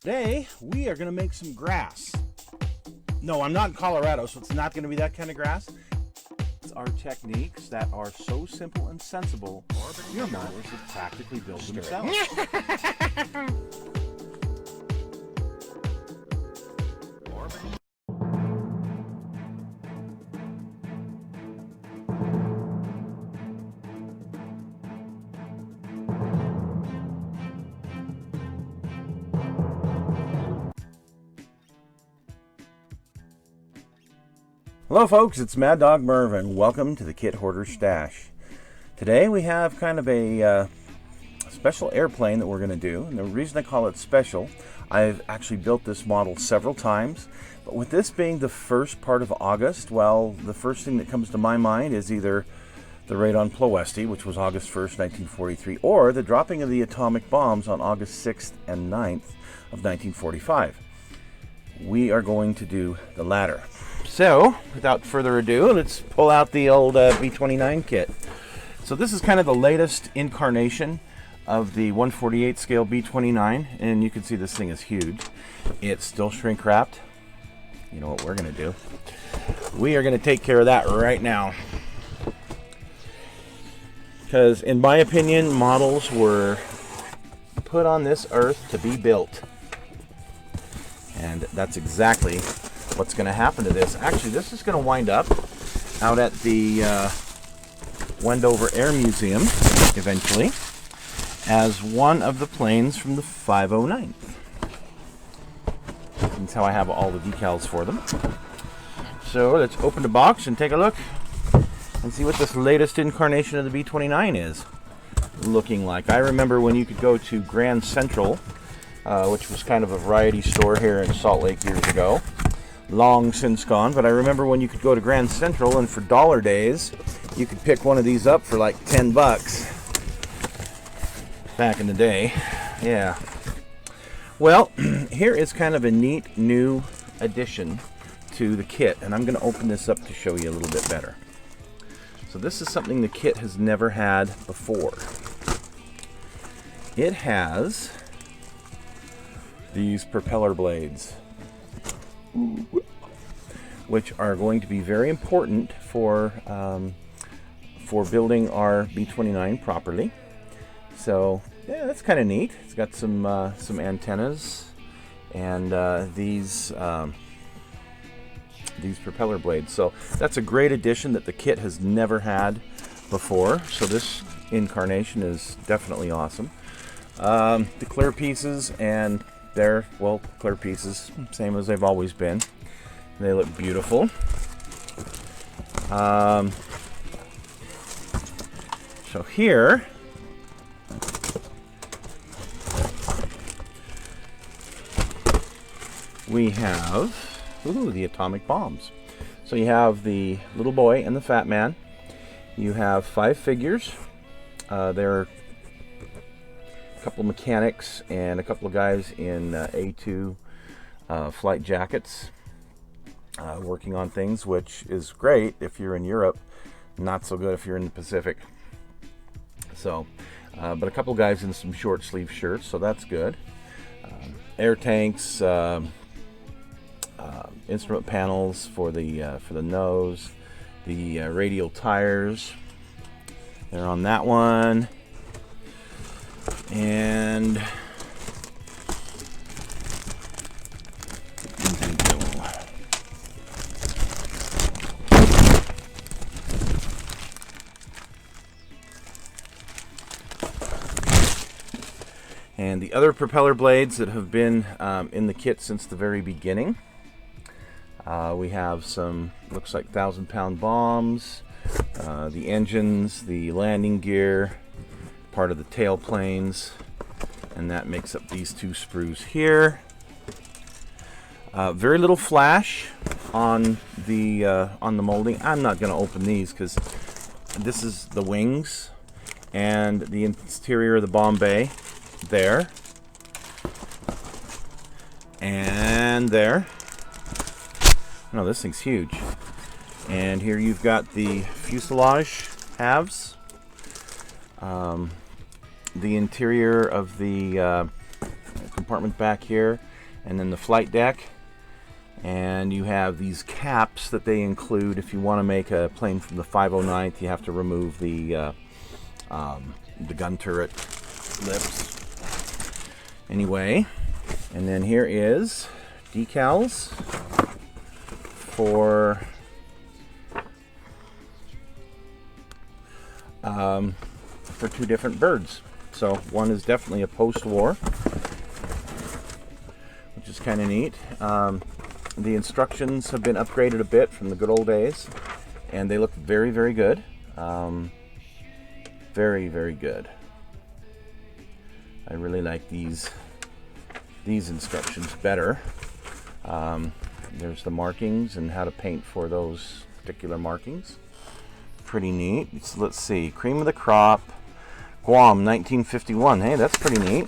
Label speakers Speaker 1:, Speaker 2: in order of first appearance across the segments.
Speaker 1: Today, we are going to make some grass. No, I'm not in Colorado, so it's not going to be that kind of grass. It's our techniques that are so simple and sensible, your mowers will practically build themselves. Hello folks, it's Mad Dog Merv and welcome to the Kit Hoarder Stash. Today we have kind of a special airplane that we're going to do, and the reason I call it special, I've actually built this model several times, but with this being the first part of August, well, the first thing that comes to my mind is either the raid on Ploesti, which was August 1st, 1943, or the dropping of the atomic bombs on August 6th and 9th of 1945. We are going to do the latter. So, without further ado, let's pull out the old B-29 kit. So this is kind of the latest incarnation of the 1/48 scale B-29, and you can see this thing is huge. It's still shrink wrapped. You know what we're going to do? We are going to take care of that right now. Because in my opinion, models were put on this earth to be built. And that's exactly what's going to happen to this. Actually, this is going to wind up out at the Wendover Air Museum eventually as one of the planes from the 509th. That's how I have all the decals for them. So let's open the box and take a look and see what this latest incarnation of the B-29 is looking like. I remember when you could go to Grand Central, which was kind of a variety store here in Salt Lake years ago. Long since gone, but I remember when you could go to Grand Central and for dollar days you could pick one of these up for like 10 bucks back in the day. Yeah. Well, here is kind of a neat new addition to the kit, and I'm going to open this up to show you a little bit better. So this is something the kit has never had before. It has these propeller blades, which are going to be very important for building our B-29 properly. So yeah, that's kind of neat. It's got some antennas and these propeller blades. So that's a great addition that the kit has never had before. So this incarnation is definitely awesome. The clear pieces, and they're, well, clear pieces, same as they've always been. They look beautiful. So here we have the atomic bombs. So you have the little boy and the fat man. You have 5 figures. There are a couple of mechanics and a couple of guys in A2 flight jackets working on things, which is great if you're in Europe, not so good if you're in the Pacific. So, but a couple of guys in some short sleeve shirts, so that's good. Air tanks, instrument panels for the nose, the radial tires. They're on that one. And the other propeller blades that have been in the kit since the very beginning. We have some, looks like 1,000-pound bombs, the engines, the landing gear, part of the tail planes, and that makes up these 2 sprues here. Very little flash on the molding. I'm not going to open these because this is the wings and the interior of the bomb bay there and there. No, this thing's huge. And here you've got the fuselage halves, the interior of the compartment back here, and then the flight deck. And you have these caps that they include. If you want to make a plane from the 509th, you have to remove the gun turret lips. Anyway, and then here is decals for two different birds. So one is definitely a post-war, which is kind of neat. The instructions have been upgraded a bit from the good old days, and they look very, very good. Very, very good. I really like these instructions better. There's the markings and how to paint for those particular markings. Pretty neat. So let's see. Cream of the crop, Guam, 1951. Hey, that's pretty neat.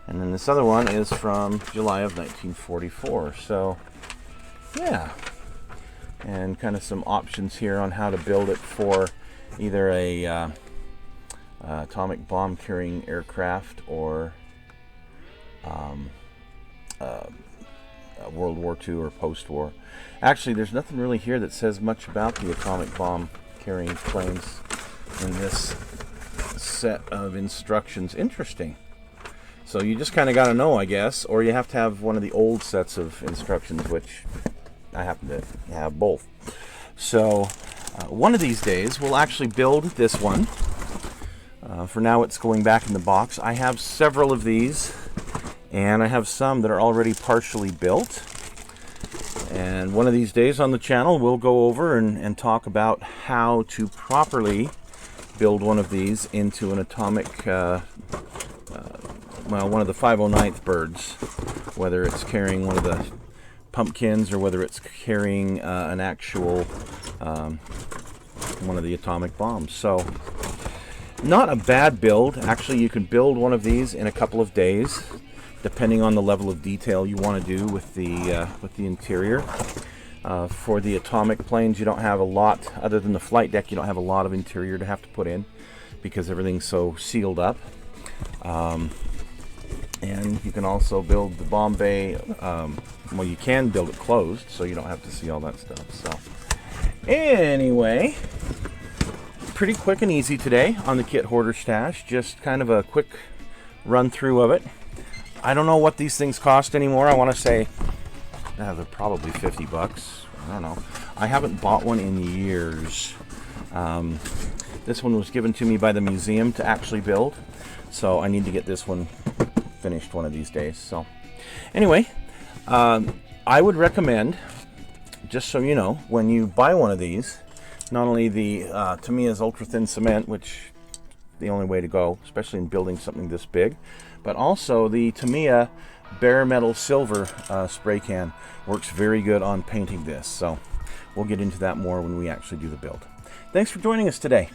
Speaker 1: And then this other one is from July of 1944. So, yeah. And kind of some options here on how to build it for either a atomic bomb carrying aircraft or World War II or post-war. Actually, there's nothing really here that says much about the atomic bomb carrying planes in this set of instructions. Interesting. So you just kind of got to know, I guess, or you have to have one of the old sets of instructions, which I happen to have both. So one of these days we'll actually build this one. For now it's going back in the box. I have several of these, and I have some that are already partially built. And one of these days on the channel we'll go over and talk about how to properly build one of these into an atomic well, one of the 509th birds, whether it's carrying one of the pumpkins or whether it's carrying an actual one of the atomic bombs. So not a bad build. Actually, you can build one of these in a couple of days, depending on the level of detail you want to do with the interior. For the atomic planes, you don't have a lot, other than the flight deck, you don't have a lot of interior to have to put in because everything's so sealed up. And you can also build the bomb bay, well, you can build it closed, so you don't have to see all that stuff. So anyway, pretty quick and easy today on the Kit Hoarder Stash. Just kind of a quick run through of it. I don't know what these things cost anymore. I want to say they're probably 50 bucks. I don't know. I haven't bought one in years. This one was given to me by the museum to actually build, so I need to get this one finished one of these days. So anyway, I would recommend, just so you know, when you buy one of these, not only the Tamiya's ultra thin cement, which is the only way to go, especially in building something this big, but also the Tamiya bare metal silver spray can works very good on painting this. So we'll get into that more when we actually do the build. Thanks for joining us today.